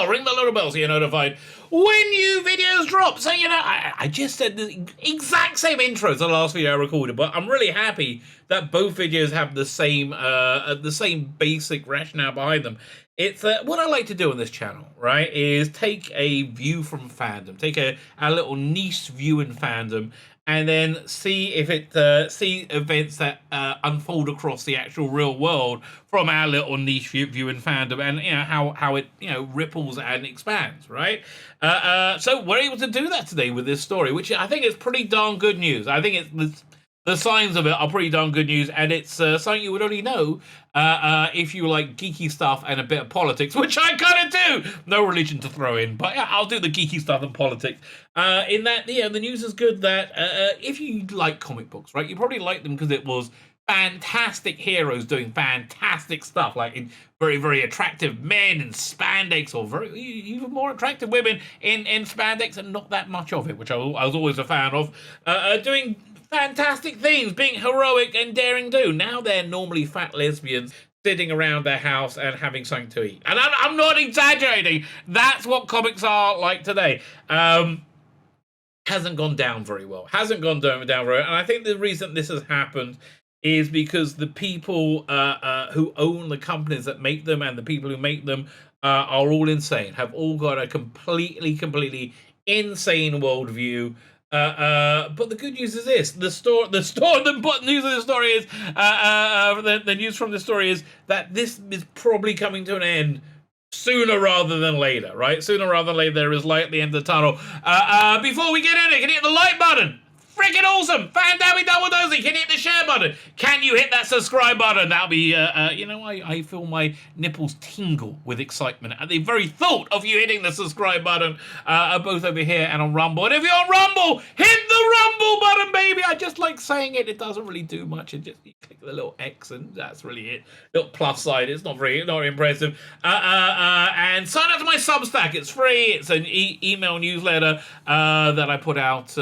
bell, ring the little bell so you're notified when new videos drop. So, I just said the exact same intro to the last video I recorded, but I'm really happy that both videos have the same basic rationale behind them. It's what I like to do on this channel, right, is take a view from fandom, take a little niche view in fandom, and then see if see events that unfold across the actual real world from our little niche view in fandom, and how it ripples and expands, right? So we're able to do that today with this story, which I think is pretty darn good news. I think the signs of it are pretty darn good news, and it's something you would only know if you like geeky stuff and a bit of politics, which I kind of do. No religion to throw in, but yeah, I'll do the geeky stuff and politics. In that, the news is good that if you like comic books, right, you probably like them because it was fantastic heroes doing fantastic stuff, like in very, very attractive men in spandex, or very even more attractive women in spandex, and not that much of it, which I was always a fan of, doing fantastic things, being heroic and daring do. Now they're normally fat lesbians sitting around their house and having something to eat. And I'm not exaggerating. That's what comics are like today. Hasn't gone down very well. Hasn't gone down very well. And I think the reason this has happened is because the people who own the companies that make them and the people who make them are all insane, have all got a completely insane worldview. But the good news is this: the news of the story is the news from the story is that this is probably coming to an end sooner rather than later, right? Sooner rather than later, there is light at the end of the tunnel. Before we get in it, can you hit the like button? Freaking awesome! Fan-dabby double dosing! Can you hit the share button? Can you hit that subscribe button? That'll be, I feel my nipples tingle with excitement at the very thought of you hitting the subscribe button, both over here and on Rumble. And if you're on Rumble, hit the Rumble button, baby! I just like saying it. It doesn't really do much. It just, you click the little X and that's really it. Little plus sign. It's not very impressive. And sign up to my Substack. It's free. It's an email newsletter that I put out,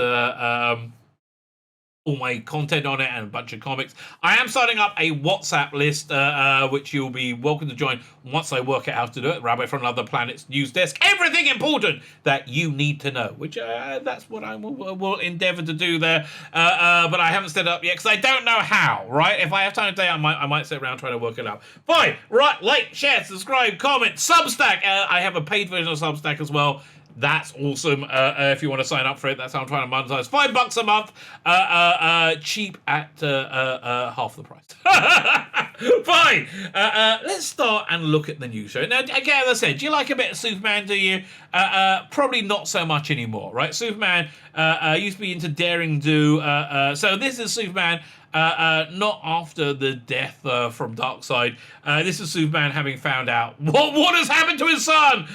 all my content on it and a bunch of comics. I am starting up a WhatsApp list, which you'll be welcome to join once I work out how to do it. Rabbi from Another Planet's news desk. Everything important that you need to know, which that's what I will endeavor to do there. But I haven't set it up yet because I don't know how, right? If I have time today, I might sit around trying to work it out. Fine, right, like, share, subscribe, comment, Substack. I have a paid version of Substack as well. That's awesome. If you want to sign up for it, that's how I'm trying to monetize. $5 a month, cheap at half the price. Fine. Let's start and look at the news show. Now, again, as I said, do you like a bit of Superman? Do you? Probably not so much anymore, right? Superman used to be into daring do. So this is Superman. Not after the death from Darkseid. This is Superman having found out what has happened to his son.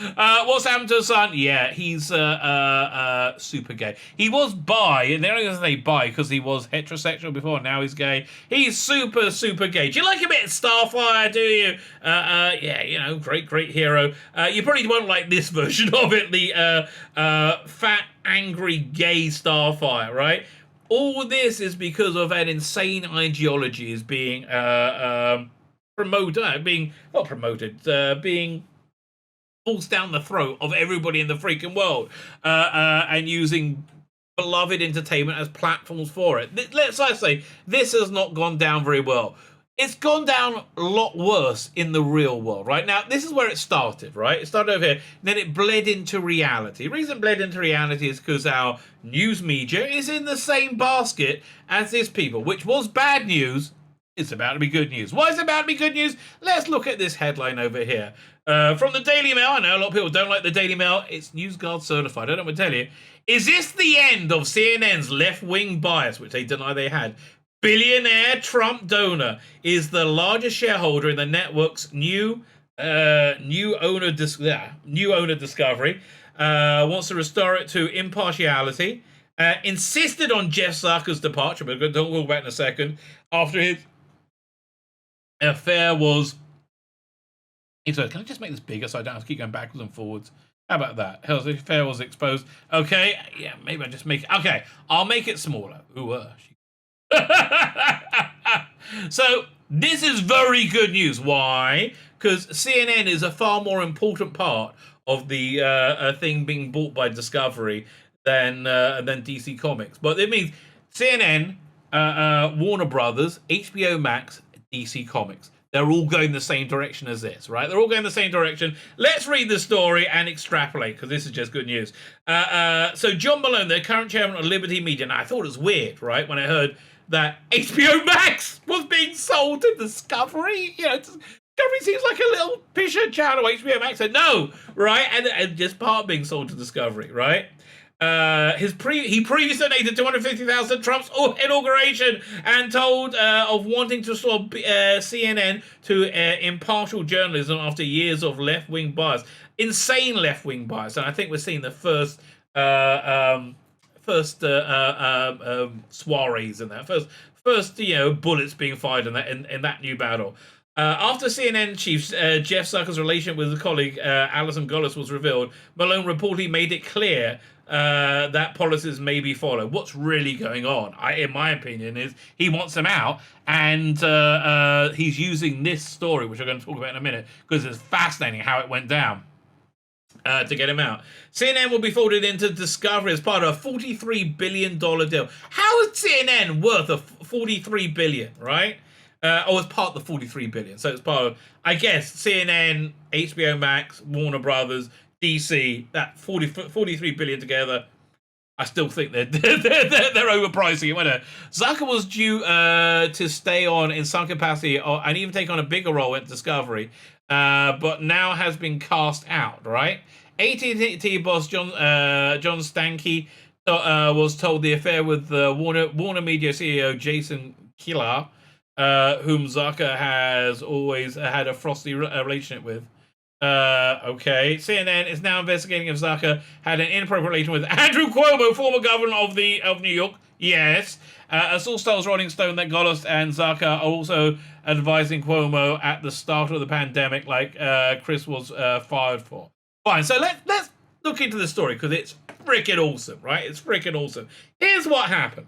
What's happened to his son? Yeah, he's super gay. He was bi, and they're only going to say bi because he was heterosexual before. Now he's gay. He's super gay. Do you like a bit of Starfire? Do you? Yeah, great hero. You probably won't like this version of it. The fat, angry, gay Starfire, right? All this is because of an insane ideology is being being forced down the throat of everybody in the freaking world, and using beloved entertainment as platforms for it. Let's say this has not gone down very well. It's gone down a lot worse in the real world, right? Now, this is where it started, right? It started over here, then it bled into reality. The reason it bled into reality is because our news media is in the same basket as these people, which was bad news. It's about to be good news. Why is it about to be good news? Let's look at this headline over here. From the Daily Mail. I know a lot of people don't like the Daily Mail. It's NewsGuard certified. I don't want to tell you. Is this the end of CNN's left-wing bias, which they deny they had? Billionaire Trump donor is the largest shareholder in the network's new owner discovery. Wants to restore it to impartiality. Insisted on Jeff Zucker's departure. We're going to talk about in a second. After his affair was. Can I just make this bigger so I don't have to keep going backwards and forwards? How about that? His affair was exposed. Okay, yeah, maybe I just make it. Okay, I'll make it smaller. Ooh, So this is very good news. Why? Because CNN is a far more important part of the thing being bought by Discovery than DC Comics. But it means CNN, Warner Brothers, HBO Max, DC Comics. They're all going the same direction as this, right? They're all going the same direction. Let's read the story and extrapolate, because this is just good news. So John Malone, the current chairman of Liberty Media, and I thought it was weird, right, when I heard that HBO Max was being sold to Discovery. Discovery seems like a little pisher channel. HBO Max said no, right? And just part being sold to Discovery, right? He previously donated $250,000 to Trump's inauguration and told of wanting to restore CNN to impartial journalism after years of left-wing bias, insane left-wing bias. And I think we're seeing the first soirees in that first bullets being fired in that new battle. After CNN chief Jeff Zucker's relationship with his colleague Alison Gullis was revealed, Malone reportedly made it clear that policies may be followed. What's really going on, in my opinion, is he wants them out, and he's using this story, which I'm going to talk about in a minute, because it's fascinating how it went down, to get him out. CNN will be folded into Discovery as part of a $43 billion deal. How is CNN worth of $43 billion, right? As part of the $43 billion. So it's part of, I guess, CNN, HBO Max, Warner Brothers, DC, that $43 billion together. I still think they're overpricing it. Zucker was due to stay on in some capacity and even take on a bigger role at Discovery, but now has been cast out, right? AT&T boss John Stankey was told the affair with Warner Media CEO Jason Kilar, whom Zucker has always had a frosty relationship with. Okay. CNN is now investigating if Zucker had an inappropriate relation with Andrew Cuomo, former governor of New York. Yes. A source tells Rolling Stone that Gullis and Zucker are also advising Cuomo at the start of the pandemic, like Chris was fired for. Fine. So let's look into the story, because it's freaking awesome, right? It's freaking awesome. Here's what happened.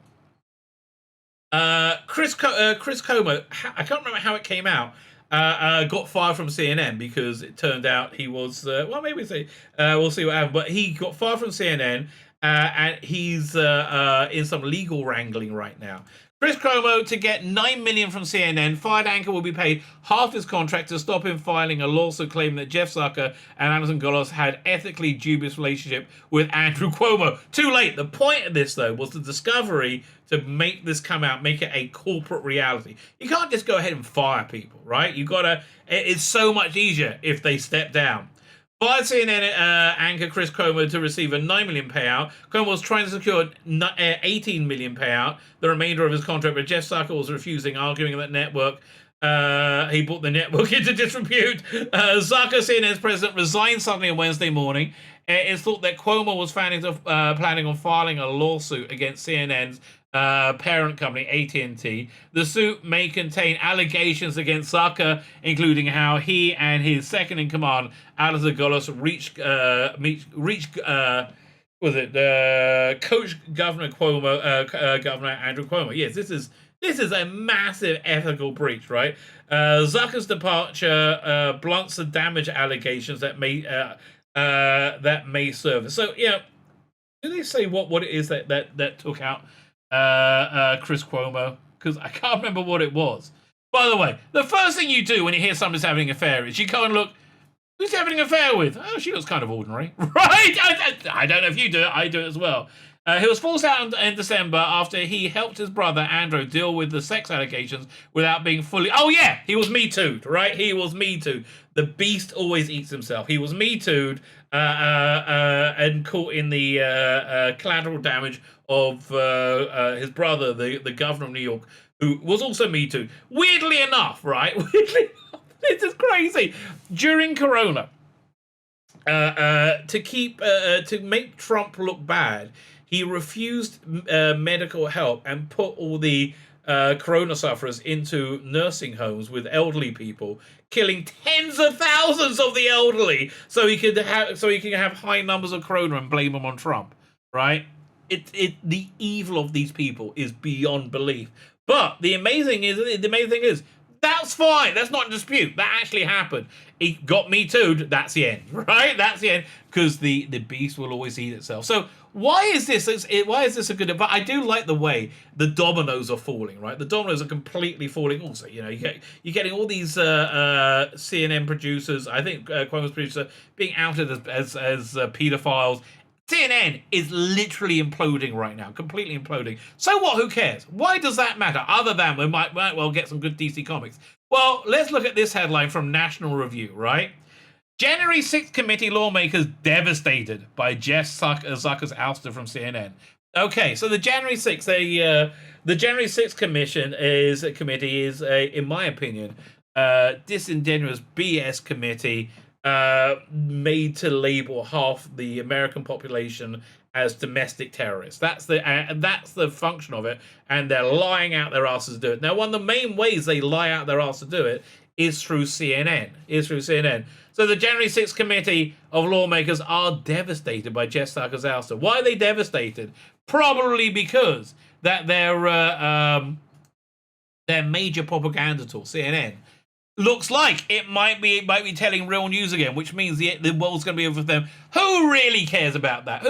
Chris Cuomo, I can't remember how it came out, got fired from CNN because it turned out he was, we'll see what happened, but he got fired from CNN, and he's in some legal wrangling right now. Chris Cuomo, to get $9 million from CNN, fired anchor will be paid half his contract to stop him filing a lawsuit claiming that Jeff Zucker and Alison Gullis had ethically dubious relationship with Andrew Cuomo. Too late. The point of this, though, was the Discovery to make this come out, make it a corporate reality. You can't just go ahead and fire people, right? It's so much easier if they step down. Fired CNN anchor Chris Cuomo to receive a $9 million payout. Cuomo was trying to secure $18 million payout, the remainder of his contract, but Jeff Zucker was refusing, arguing that he brought the network into disrepute. Zucker, CNN's president, resigned suddenly on Wednesday morning. It's thought that Cuomo was planning on filing a lawsuit against CNN's parent company, AT&T. The suit may contain allegations against Zucker, including how he and his second-in-command, Alison Gullis, coach Governor Andrew Cuomo. Yes, this is a massive ethical breach, right? Zucker's departure blunts the damage allegations that may surface. So, do they say what it is that took out Chris Cuomo? Because I can't remember what it was. By the way, the first thing you do when you hear somebody's having an affair is you go and look, who's having an affair with? Oh, she looks kind of ordinary, right? I don't know if you do it. I do it as well. He was forced out in December after he helped his brother Andrew deal with the sex allegations without being fully... Oh, yeah, he was Me Too'd, right? He was Me Too'd. The beast always eats himself. He was Me Too'd and caught in the collateral damage of his brother, the governor of New York, who was also Me Too'd. Weirdly enough, right? This is crazy. During Corona, to make Trump look bad, he refused medical help and put all the corona sufferers into nursing homes with elderly people, killing tens of thousands of the elderly, so he could have high numbers of corona and blame them on Trump. Right? The evil of these people is beyond belief. But the amazing thing is, That's fine. That's not in dispute. That actually happened. It got me too'd. That's the end, right? That's the end, because the beast will always eat itself. So why is this? Why is this a good? But I do like the way the dominoes are falling. Right, the dominoes are completely falling. Also, you're getting all these CNN producers. I think Cuomo's producer being outed as pedophiles. CNN is literally imploding right now, completely imploding. So what? Who cares? Why does that matter? Other than we might well get some good DC comics. Well, let's look at this headline from National Review, right? January 6th committee lawmakers devastated by Jeff Zucker's ouster from CNN. Okay, so the January 6th committee is in my opinion, disingenuous BS committee made to label half the American population as domestic terrorists. That's the function of it, and they're lying out their asses to do it. Now, one of the main ways they lie out their ass to do it is through CNN. So the January 6th committee of lawmakers are devastated by Jeff Zucker's ouster. Why are they devastated? Probably because that their major propaganda tool, CNN, looks like it might be telling real news again, which means the world's going to be over them. Who really cares about that?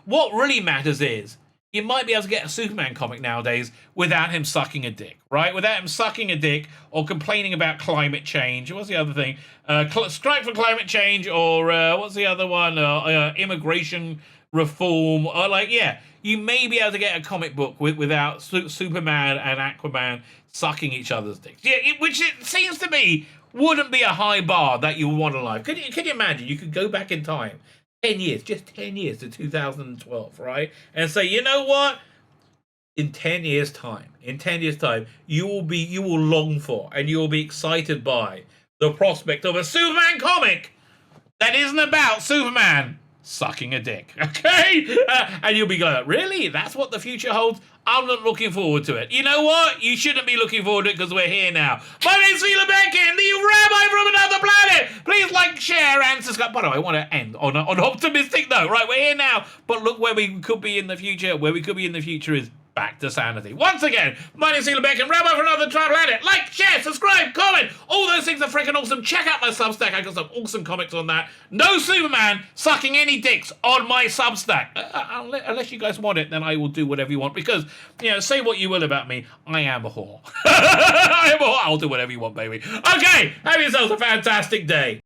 What really matters is you might be able to get a Superman comic nowadays without him sucking a dick, right? Without him sucking a dick or complaining about climate change. What's the other thing? Strike for climate change, or what's the other one? Immigration reform. You may be able to get a comic book without Superman and Aquaman sucking each other's dicks. Yeah, which it seems to me wouldn't be a high bar that you would want in life. Could you imagine? You could go back in time 10 years, just 10 years to 2012, right? And say, you know what? In 10 years' time, you will long for and you will be excited by the prospect of a Superman comic that isn't about Superman sucking a dick, okay? And you'll be going, really? That's what the future holds? I'm not looking forward to it. You know what? You shouldn't be looking forward to it because we're here now. My name's Tzvi Lebetkin, the Rabbi from another planet. Please like, share, and subscribe. By the way, I want to end on an optimistic note. Right, we're here now, but look where we could be in the future. Where we could be in the future is back to sanity. Once again, my name's Tzvi Lebetkin, Rabbi from another planet. Like, share, subscribe, comment. All those things are freaking awesome. Check out my Substack. I got some awesome comics on that. No Superman sucking any dicks on my Substack. Unless you guys want it, then I will do whatever you want. Because, say what you will about me, I am a whore. I am a whore. I'll do whatever you want, baby. Okay, have yourselves a fantastic day.